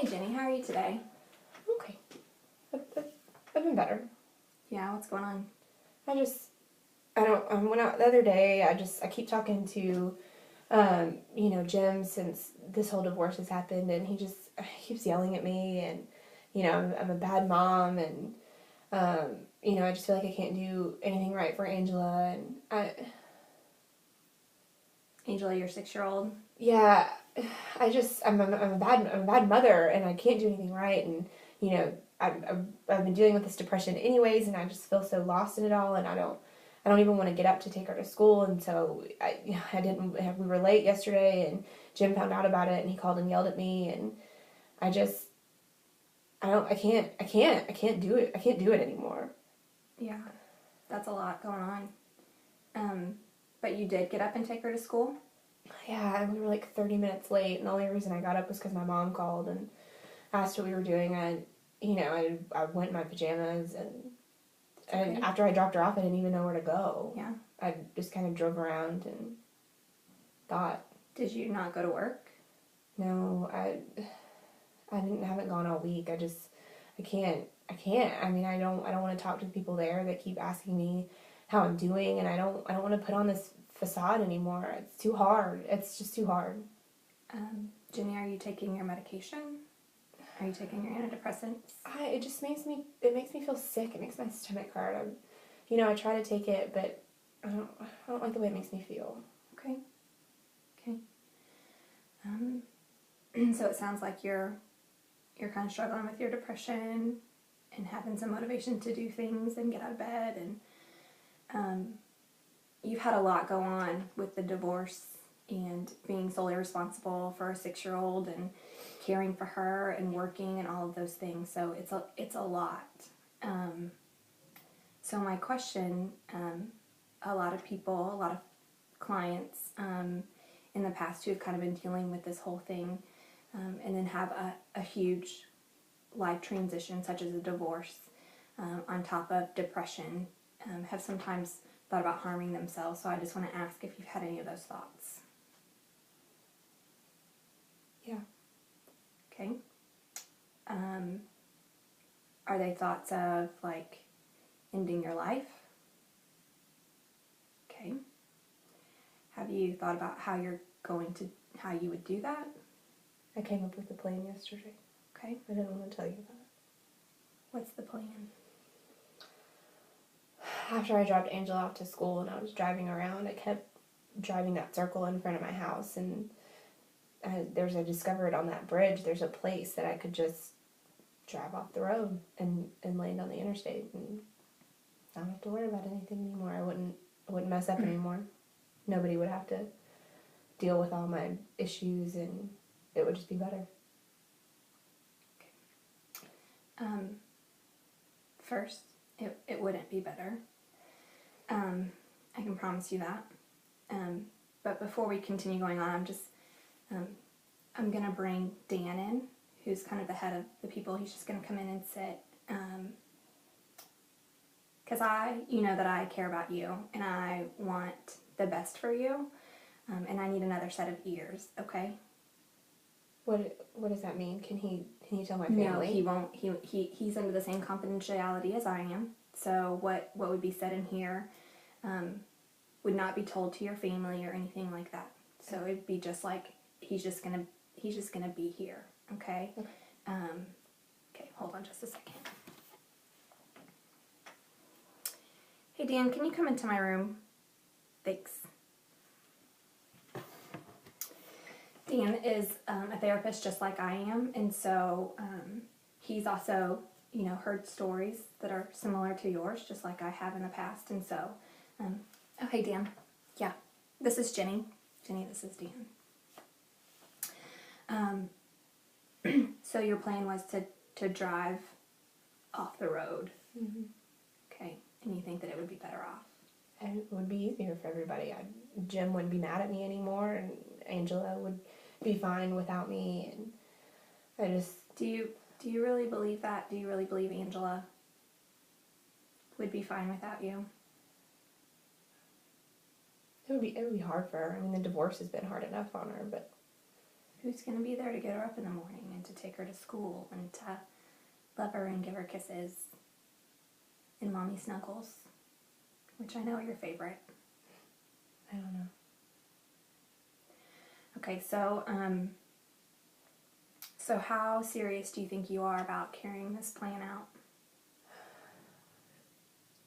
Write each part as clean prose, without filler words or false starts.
Hey Jenny, how are you today? Okay. I've been better. Yeah, what's going on? I went out the other day. I keep talking to, Jim since this whole divorce has happened, and he keeps yelling at me, and, I'm a bad mom, and, I just feel like I can't do anything right for Angela, and Angela, your 6-year-old? yeah, I'm a bad mother, and I can't do anything right, and, I've been dealing with this depression anyways, and I just feel so lost in it all, and I don't even want to get up to take her to school, and so we were late yesterday, and Jim found out about it, and he called and yelled at me, and I can't do it. I can't do it anymore. Yeah, that's a lot going on. But you did get up and take her to school? Yeah, and we were like 30 minutes late, and the only reason I got up was because my mom called and asked what we were doing. I went in my pajamas, and after I dropped her off, I didn't even know where to go. Yeah. I just kind of drove around and thought. Did you not go to work? No, I haven't gone all week. I can't. I mean, I don't want to talk to the people there that keep asking me how I'm doing, and I don't want to put on this facade anymore. It's too hard. It's just too hard. Jenny, are you taking your medication? Are you taking your antidepressants? It makes me feel sick. It makes my stomach hurt. I try to take it, but I don't like the way it makes me feel. Okay. So it sounds like you're kind of struggling with your depression and having some motivation to do things and get out of bed, and you've had a lot go on with the divorce and being solely responsible for a 6-year-old and caring for her and working and all of those things. So it's a lot. So my question, a lot of people, a lot of clients in the past who have kind of been dealing with this whole thing and then have a huge life transition such as a divorce on top of depression have sometimes thought about harming themselves. So I just want to ask if you've had any of those thoughts. Yeah. Okay. Are they thoughts of like ending your life? Okay. Have you thought about how you would do that? I came up with a plan yesterday. Okay. I didn't want to tell you about it. What's the plan? After I dropped Angela off to school and I was driving around, I kept driving that circle in front of my house, and I discovered on that bridge there's a place that I could just drive off the road and land on the interstate, and I don't have to worry about anything anymore. I wouldn't mess up anymore. Nobody would have to deal with all my issues, and it would just be better. First, it wouldn't be better. I can promise you that. But before we continue going on, I'm going to bring Dan in, who's kind of the head of the people. He's just going to come in and sit. Because that I care about you, and I want the best for you, and I need another set of ears, okay? What does that mean? Can he tell my family? No, he won't. He's under the same confidentiality as I am. So what would be said in here would not be told to your family or anything like that. So it'd be just like he's just gonna be here. Okay. Okay. Hold on just a second. Hey Dan, can you come into my room? Thanks. Dan is a therapist just like I am, and so he's also, heard stories that are similar to yours, just like I have in the past, and so, oh, hey Dan. Yeah, this is Jenny. Jenny, this is Dan. So your plan was to drive off the road. Mm-hmm. Okay, and you think that it would be better off? And it would be easier for everybody. Jim wouldn't be mad at me anymore, and Angela would be fine without me, and I just... Do you really believe that? Do you really believe Angela would be fine without you? It would be hard for her. I mean, the divorce has been hard enough on her, but who's going to be there to get her up in the morning and to take her to school and to love her and give her kisses and mommy snuggles, which I know are your favorite. I don't know. Okay, so how serious do you think you are about carrying this plan out?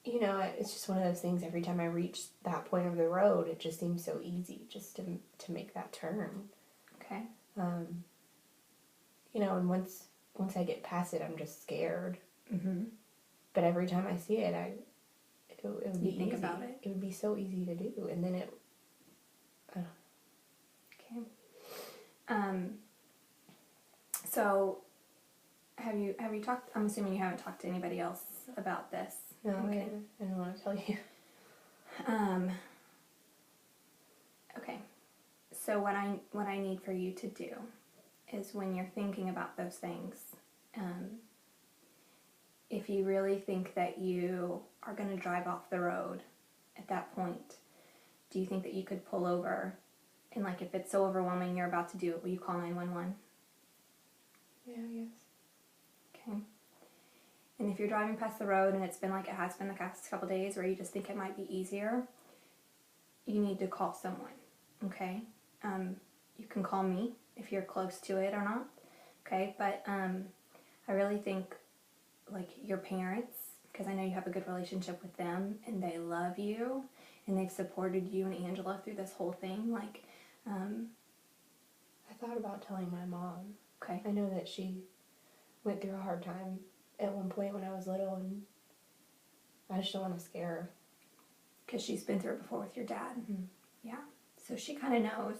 You know, it's just one of those things, every time I reach that point of the road, it just seems so easy just to make that turn. Okay. You know, and once I get past it, I'm just scared. Mm-hmm. But every time I see it, it would be think easy. about it. It would be so easy to do, and then Okay. So have you talked? I'm assuming you haven't talked to anybody else about this. No, Okay. I don't want to tell you. Okay. So what I need for you to do is, when you're thinking about those things, if you really think that you are going to drive off the road at that point, do you think that you could pull over and, like, if it's so overwhelming you're about to do it, will you call 911? Yeah, yes. Okay. And if you're driving past the road and it's been like it has been the past couple days, where you just think it might be easier, you need to call someone, okay? You can call me if you're close to it or not, okay? But I really think, like, your parents, because I know you have a good relationship with them and they love you and they've supported you and Angela through this whole thing, like, I thought about telling my mom. okay. I know that she went through a hard time at one point when I was little, and I just don't want to scare her. Because she's been through it before with your dad. Mm-hmm. Yeah. So she kind of knows.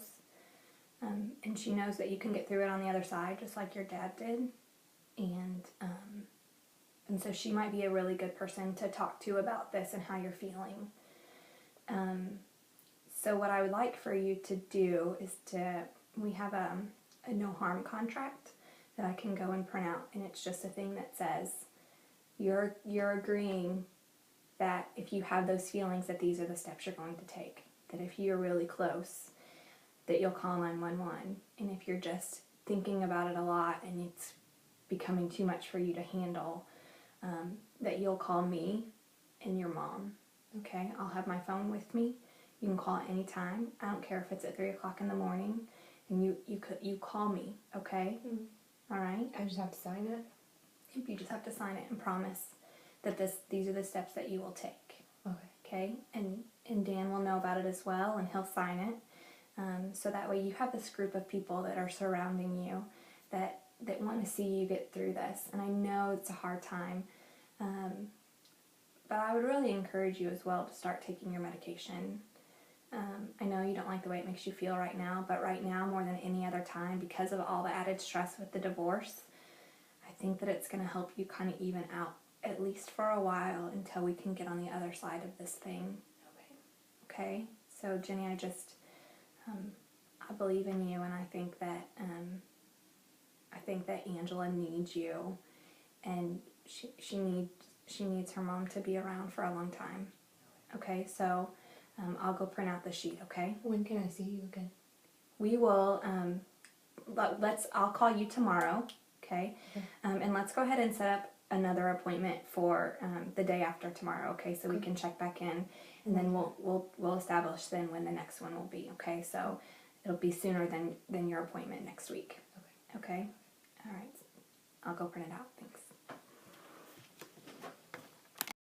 And she knows that you can get through it on the other side, just like your dad did. And so she might be a really good person to talk to about this and how you're feeling. So what I would like for you to do is we have a no harm contract that I can go and print out, and it's just a thing that says you're agreeing that if you have those feelings, that these are the steps you're going to take. That if you're really close, that you'll call 911. And if you're just thinking about it a lot and it's becoming too much for you to handle, that you'll call me and your mom. Okay? I'll have my phone with me. You can call at any time. I don't care if it's at 3 o'clock in the morning. And you call me, okay? Mm-hmm. All right? I just have to sign it? You just have to sign it and promise that these are the steps that you will take. Okay? And Dan will know about it as well, and he'll sign it. So that way you have this group of people that are surrounding you that want to see you get through this. And I know it's a hard time, but I would really encourage you as well to start taking your medication. I know you don't like the way it makes you feel right now, but right now, more than any other time, because of all the added stress with the divorce, I think that it's going to help you kind of even out, at least for a while, until we can get on the other side of this thing. Okay? So, Jenny, I believe in you, and I think that Angela needs you, and she needs her mom to be around for a long time. Okay, so I'll go print out the sheet. Okay. When can I see you again? We will. I'll call you tomorrow. Okay. And let's go ahead and set up another appointment for the day after tomorrow. Okay, so we can check back in, and then we'll establish then when the next one will be. Okay, so it'll be sooner than your appointment next week. Okay. All right. I'll go print it out. Thanks.